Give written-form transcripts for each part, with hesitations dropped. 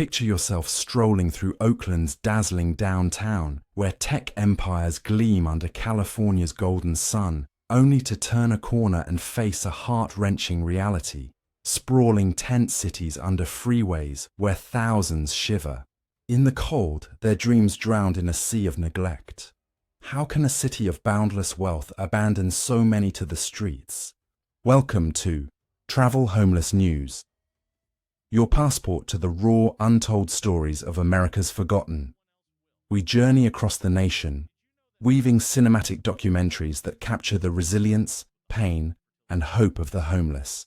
Picture yourself strolling through Oakland's dazzling downtown, where tech empires gleam under California's golden sun, only to turn a corner and face a heart-wrenching reality. Sprawling tent cities under freeways where thousands shiver. In the cold, their dreams drowned in a sea of neglect. How can a city of boundless wealth abandon so many to the streets? Welcome to Travel Homeless News, your passport to the raw, untold stories of America's forgotten. We journey across the nation, weaving cinematic documentaries that capture the resilience, pain, and hope of the homeless.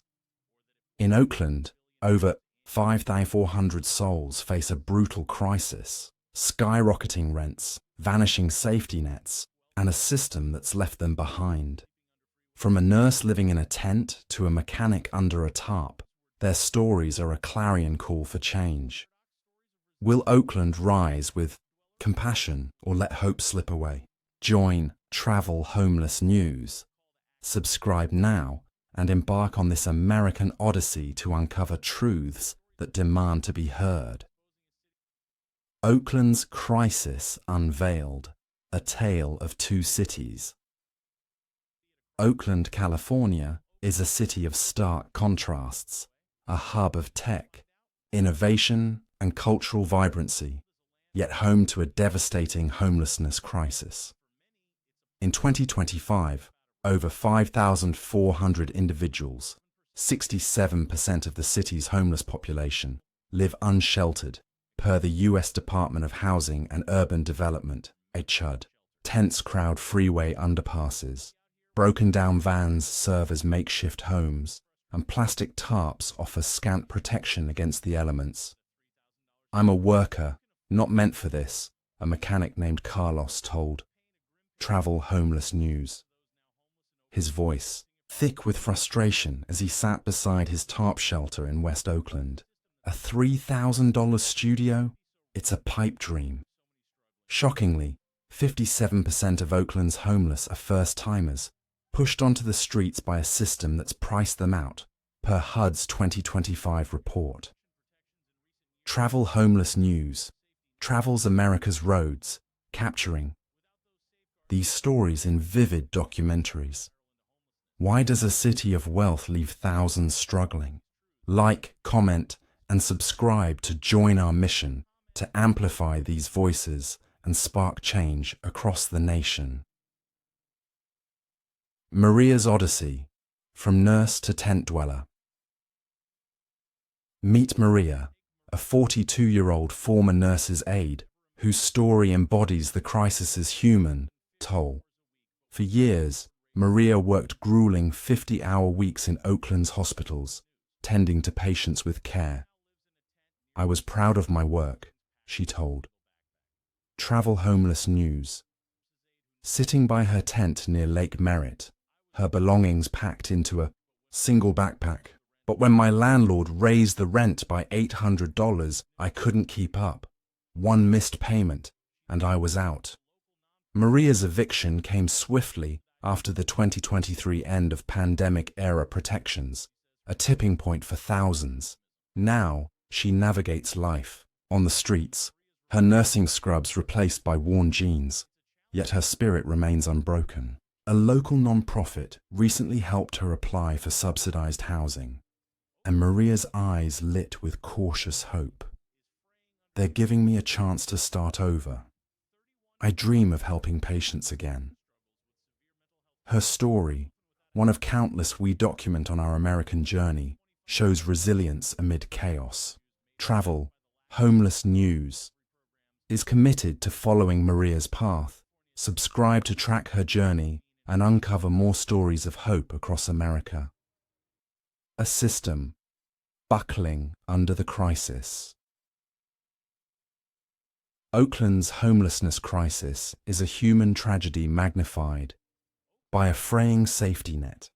In Oakland, over 5,400 souls face a brutal crisis, skyrocketing rents, vanishing safety nets, and a system that's left them behind. From a nurse living in a tent to a mechanic under a tarp, their stories are a clarion call for change. Will Oakland rise with compassion or let hope slip away? Join Travel Homeless News. Subscribe now and embark on this American odyssey to uncover truths that demand to be heard. Oakland's Crisis Unveiled, a tale of two cities. Oakland, California, is a city of stark contrasts, a hub of tech, innovation, and cultural vibrancy, yet home to a devastating homelessness crisis. In 2025, over 5,400 individuals, 67% of the city's homeless population, live unsheltered, per the U.S. Department of Housing and Urban Development, HUD. Tents crowd freeway underpasses, broken-down vans serve as makeshift homes, and plastic tarps offer scant protection against the elements. "I'm a worker, not meant for this," a mechanic named Carlos told Travel Homeless News. His voice, thick with frustration as he sat beside his tarp shelter in West Oakland. A $3,000 studio? It's a pipe dream. Shockingly, 57% of Oakland's homeless are first-timers, pushed onto the streets by a system that's priced them out, per HUD's 2025 report. Travel Homeless News travels America's roads, capturing these stories in vivid documentaries. Why does a city of wealth leave thousands struggling? Like, comment, and subscribe to join our mission to amplify these voices and spark change across the nation. Maria's Odyssey, from nurse to tent dweller. Meet Maria, a 42-year-old former nurse's aide whose story embodies the crisis's human toll. For years, Maria worked grueling 50-hour weeks in Oakland's hospitals, tending to patients with care. "I was proud of my work," she told Travel Homeless News. Sitting by her tent near Lake Merritt, her belongings packed into a single backpack. "But when my landlord raised the rent by $800, I couldn't keep up. One missed payment, and I was out." Maria's eviction came swiftly after the 2023 end of pandemic-era protections, a tipping point for thousands. Now, she navigates life on the streets, her nursing scrubs replaced by worn jeans, yet her spirit remains unbroken. A local non-profit recently helped her apply for subsidized housing, and Maria's eyes lit with cautious hope. "They're giving me a chance to start over. I dream of helping patients again." Her story, one of countless we document on our American journey, shows resilience amid chaos. Travel Homeless News is committed to following Maria's path. Subscribe to track her journey and uncover more stories of hope across America. A system buckling under the crisis. Oakland's homelessness crisis is a human tragedy magnified by a fraying safety net.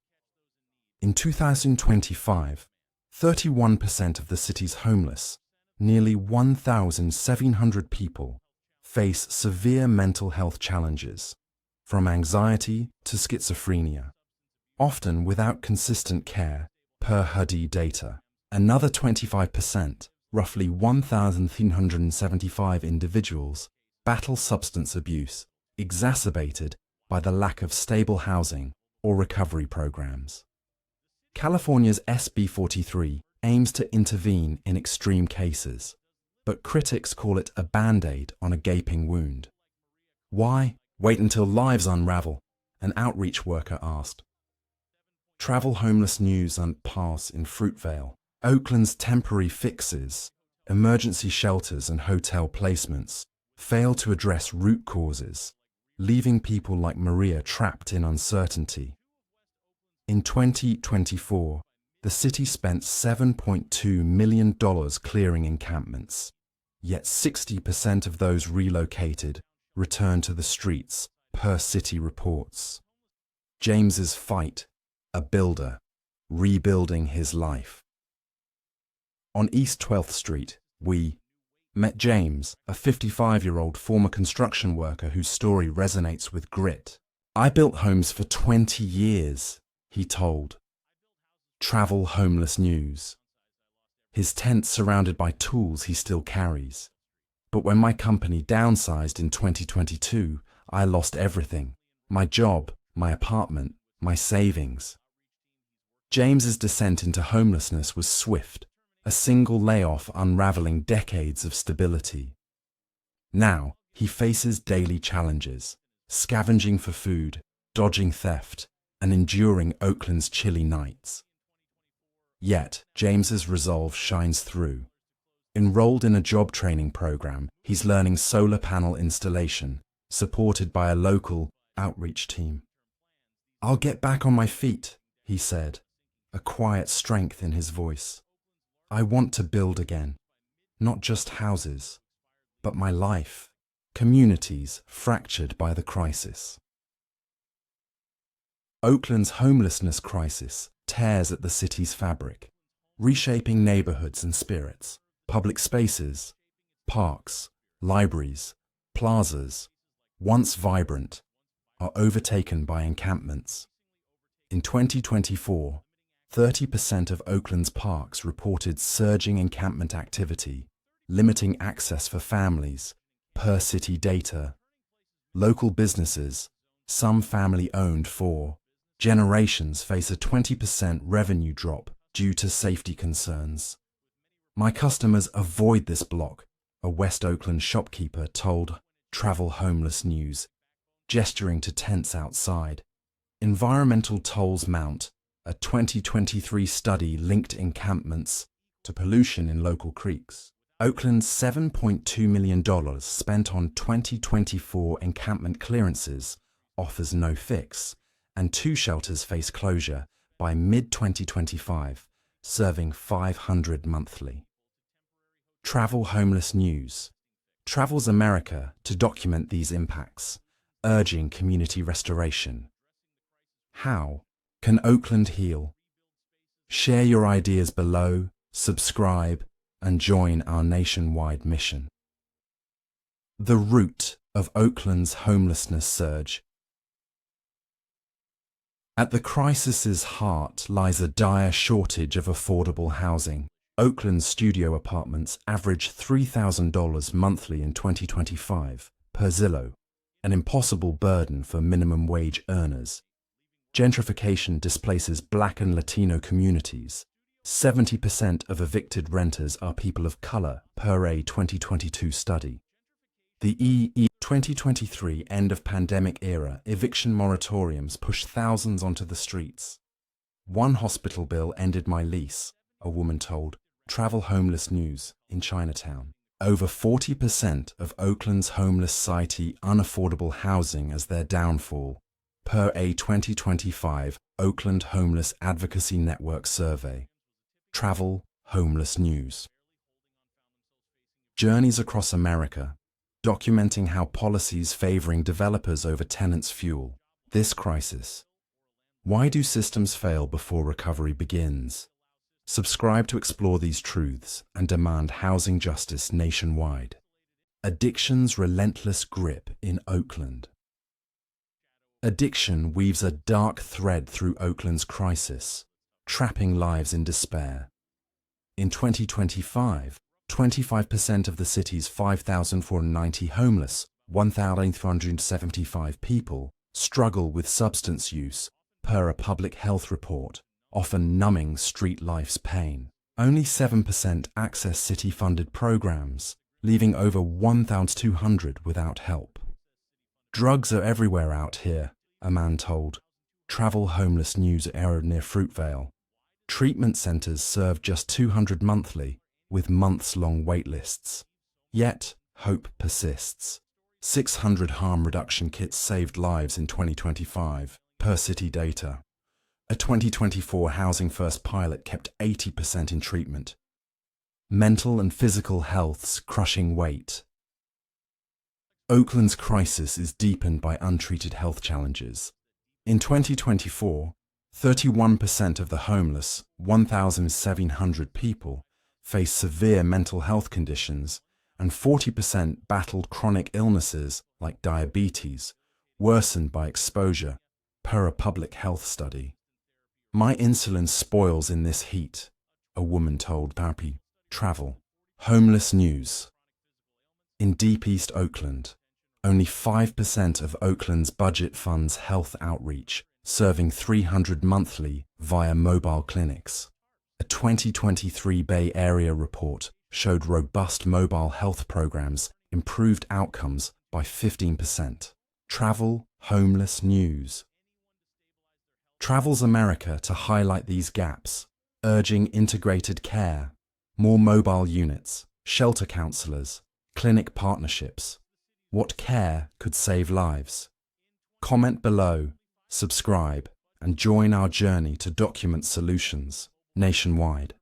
In 2025, 31% of the city's homeless, nearly 1,700 people, face severe mental health challenges, from anxiety to schizophrenia, often without consistent care, per HUD data. Another 25%, roughly 1,375 individuals battle substance abuse, exacerbated by the lack of stable housing or recovery programs. California's SB 43 aims to intervene in extreme cases, but critics call it a band-aid on a gaping wound. Why wait until lives unravel? An outreach worker asked. Travel homeless news and pass in Fruitvale. Oakland's temporary fixes, emergency shelters and hotel placements fail to address root causes, leaving people like Maria trapped in uncertainty. In 2024, the city spent $7.2 million clearing encampments, yet 60% of those relocated returned to the streets, per city reports. James's fight, a builder, rebuilding his life. On East 12th Street, we met James, a 55-year-old former construction worker whose story resonates with grit. I built homes for 20 years, he told Travel Homeless News. His tent surrounded by tools he still carries. But when my company downsized in 2022, I lost everything. My job, my apartment, my savings. James's descent into homelessness was swift, a single layoff unraveling decades of stability. Now, he faces daily challenges, scavenging for food, dodging theft, and enduring Oakland's chilly nights. Yet, James's resolve shines through. Enrolled in a job training program, he's learning solar panel installation, supported by a local outreach team. I'll get back on my feet, he said, a quiet strength in his voice. I want to build again, not just houses, but my life, communities fractured by the crisis. Oakland's homelessness crisis tears at the city's fabric, reshaping neighborhoods and spirits. Public spaces, parks, libraries, plazas, once vibrant, are overtaken by encampments. In 2024, 30% of Oakland's parks reported surging encampment activity, limiting access for families, per city data. Local businesses, some family-owned for generations, face a 20% revenue drop due to safety concerns. My customers avoid this block, a West Oakland shopkeeper told Travel Homeless News, gesturing to tents outside. Environmental tolls mount. A 2023 study linked encampments to pollution in local creeks. Oakland's $7.2 million spent on 2024 encampment clearances offers no fix, and 2 shelters face closure by mid-2025, serving 500 monthly. Travel Homeless News travels America to document these impacts, urging community restoration. How can Oakland heal? Share your ideas below, subscribe, and join our nationwide mission. The root of Oakland's homelessness surge. At the crisis's heart lies a dire shortage of affordable housing. Oakland's studio apartments average $3,000 monthly in 2025, per Zillow, an impossible burden for minimum wage earners. Gentrification displaces Black and Latino communities. 70% of evicted renters are people of color, per a 2022 study. The 2023 end of pandemic era eviction moratoriums pushed thousands onto the streets. One hospital bill ended my lease, a woman told Travel Homeless News in Chinatown. Over 40% of Oakland's homeless cite unaffordable housing as their downfall, per a 2025 Oakland Homeless Advocacy Network survey. Travel Homeless News. Journeys across America, documenting how policies favoring developers over tenants fuel this crisis. Why do systems fail before recovery begins? Subscribe to explore these truths and demand housing justice nationwide. Addiction's relentless grip in Oakland. Addiction weaves a dark thread through Oakland's crisis, trapping lives in despair. In 2025, 25% of the city's 5,490 homeless, 1,475 people, struggle with substance use, per a public health report, often numbing street life's pain. Only 7% access city-funded programs, leaving over 1,200 without help. Drugs are everywhere out here, a man told Travel Homeless News area near Fruitvale. Treatment centres serve just 200 monthly, with months-long wait lists. Yet, hope persists. 600 harm reduction kits saved lives in 2025, per city data. A 2024 Housing First pilot kept 80% in treatment. Mental and physical health's crushing weight. Oakland's crisis is deepened by untreated health challenges. In 2024, 31% of the homeless, 1,700 people, faced severe mental health conditions, and 40% battled chronic illnesses like diabetes, worsened by exposure, per a public health study. My insulin spoils in this heat, a woman told Therapy Travel Homeless News. In deep East Oakland, only 5% of Oakland's budget funds health outreach, serving 300 monthly via mobile clinics. A 2023 Bay Area report showed robust mobile health programs improved outcomes by 15%. Travel Homeless News travels America to highlight these gaps, urging integrated care, more mobile units, shelter counselors, clinic partnerships. What care could save lives? Comment below, subscribe, and join our journey to document solutions nationwide.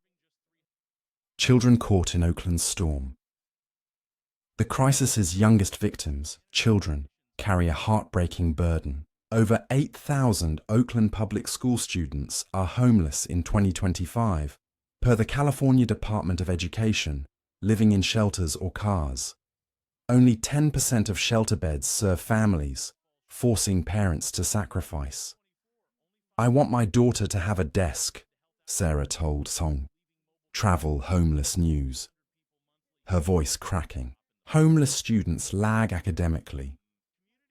Children caught in Oakland's storm. The crisis's youngest victims, children, carry a heartbreaking burden. Over 8,000 Oakland public school students are homeless in 2025, per the California Department of Education, living in shelters or cars. Only 10% of shelter beds serve families, forcing parents to sacrifice. I want my daughter to have a desk, Sarah told Song. Travel Homeless News. Her voice cracking. Homeless students lag academically,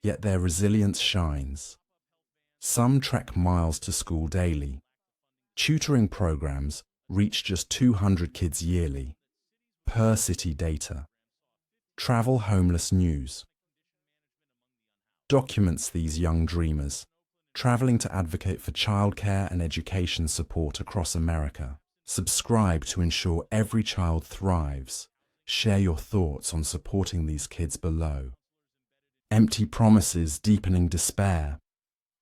yet their resilience shines. Some trek miles to school daily. Tutoring programs reach just 200 kids yearly, per city data. Travel Homeless News documents these young dreamers, traveling to advocate for childcare and education support across America. Subscribe to ensure every child thrives. Share your thoughts on supporting these kids below. Empty promises deepening despair.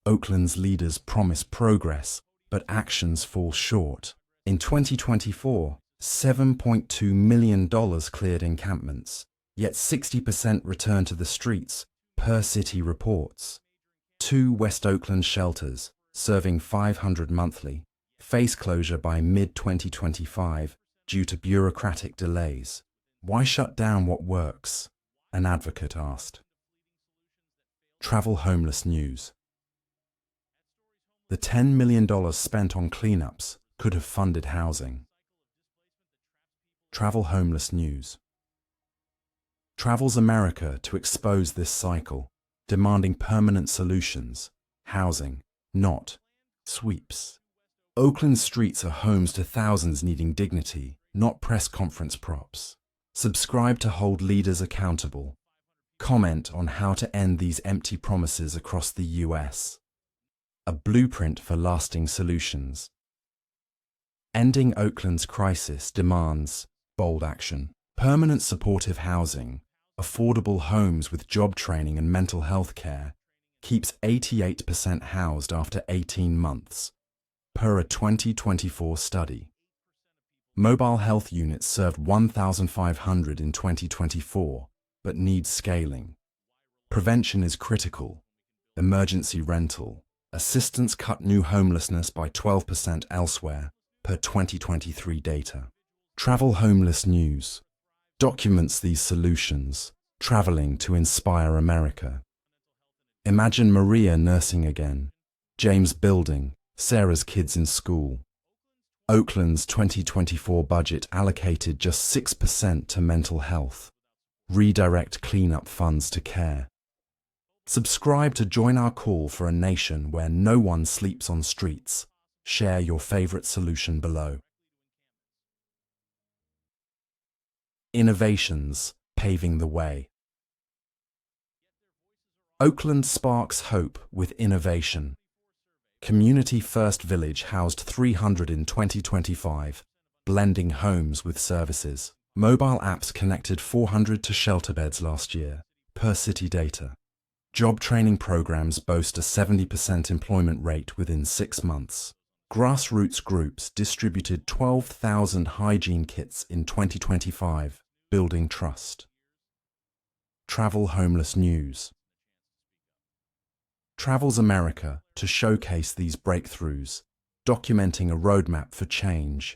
Oakland's leaders promise progress, but actions fall short. In 2024, $7.2 million cleared encampments, yet 60% returned to the streets, per city reports. 2 West Oakland shelters, serving 500 monthly, face closure by mid-2025 due to bureaucratic delays. Why shut down what works? An advocate asked. Travel Homeless News. The $10 million spent on cleanups could have funded housing. Travel Homeless News travels America to expose this cycle, demanding permanent solutions, housing, not sweeps. Oakland streets are homes to thousands needing dignity, not press conference props. Subscribe to hold leaders accountable. Comment on how to end these empty promises across the US. A blueprint for lasting solutions. Ending Oakland's crisis demands bold action. Permanent supportive housing, affordable homes with job training and mental health care, keeps 88% housed after 18 months, per a 2024 study. Mobile health units served 1,500 in 2024, but need scaling. Prevention is critical. Emergency rental. Assistance cut new homelessness by 12% elsewhere, per 2023 data. Travel Homeless News documents these solutions, traveling to inspire America. Imagine Maria nursing again, James building, Sarah's kids in school. Oakland's 2024 budget allocated just 6% to mental health. Redirect cleanup funds to care. Subscribe to join our call for a nation where no one sleeps on streets. Share your favorite solution below. Innovations, paving the way. Oakland sparks hope with innovation. Community First Village housed 300 in 2025, blending homes with services. Mobile apps connected 400 to shelter beds last year, per city data. Job training programs boast a 70% employment rate within 6 months. Grassroots groups distributed 12,000 hygiene kits in 2025, building trust. Travel Homeless News. Travels America to showcase these breakthroughs, documenting a roadmap for change.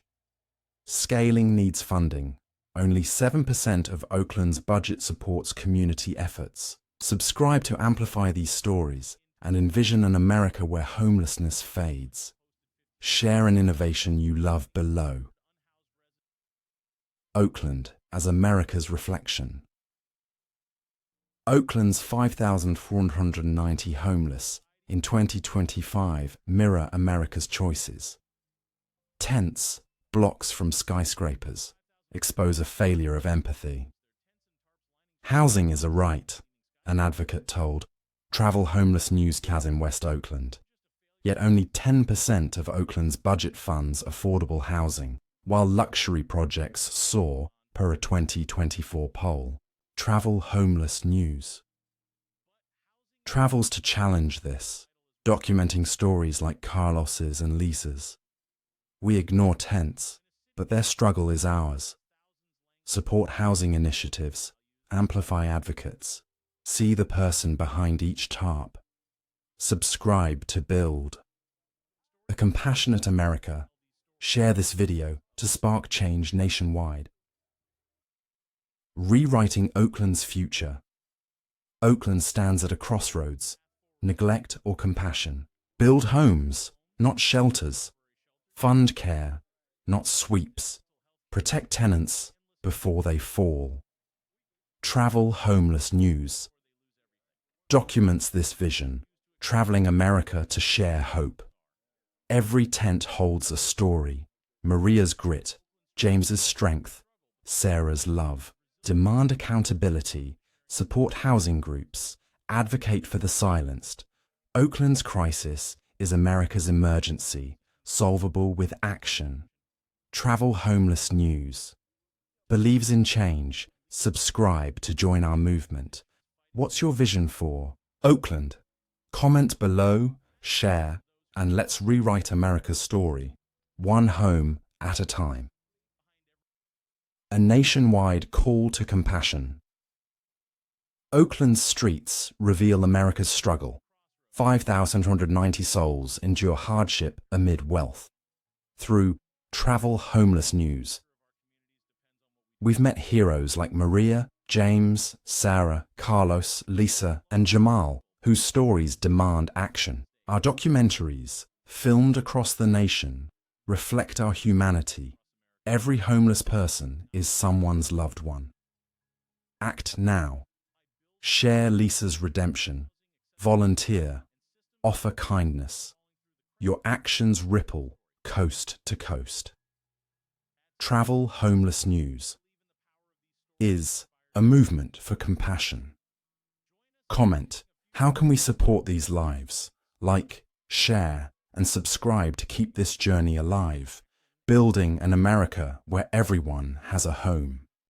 Scaling needs funding. Only 7% of Oakland's budget supports community efforts. Subscribe to amplify these stories and envision an America where homelessness fades. Share an innovation you love below. Oakland as America's reflection. Oakland's 5,490 homeless in 2025 mirror America's choices. Tents, blocks from skyscrapers, expose a failure of empathy. Housing is a right, an advocate told Travel Homeless Newscast in West Oakland. Yet only 10% of Oakland's budget funds affordable housing, while luxury projects soar per a 2024 poll. Travel Homeless News travels to challenge this, documenting stories like Carlos's and Lisa's. We ignore tents, but their struggle is ours. Support housing initiatives, amplify advocates, see the person behind each tarp. Subscribe to build a compassionate America. Share this video to spark change nationwide. Rewriting Oakland's future. Oakland stands at a crossroads. Neglect or compassion. Build homes, not shelters. Fund care, not sweeps. Protect tenants before they fall. Travel Homeless News documents this vision, traveling America to share hope. Every tent holds a story. Maria's grit, James's strength, Sarah's love. Demand accountability, support housing groups, advocate for the silenced. Oakland's crisis is America's emergency, solvable with action. Travel Homeless News believes in change. Subscribe to join our movement. What's your vision for Oakland? Comment below, share, and let's rewrite America's story, one home at a time. A nationwide call to compassion. Oakland's streets reveal America's struggle. 5,190 souls endure hardship amid wealth. Through Travel Homeless News, we've met heroes like Maria, James, Sarah, Carlos, Lisa, and Jamal, whose stories demand action. Our documentaries, filmed across the nation, reflect our humanity. Every homeless person is someone's loved one. Act now. Share Lisa's redemption. Volunteer. Offer kindness. Your actions ripple coast to coast. Travel Homeless News is a movement for compassion. Comment: how can we support these lives? Like, share, and subscribe to keep this journey alive. Building an America where everyone has a home.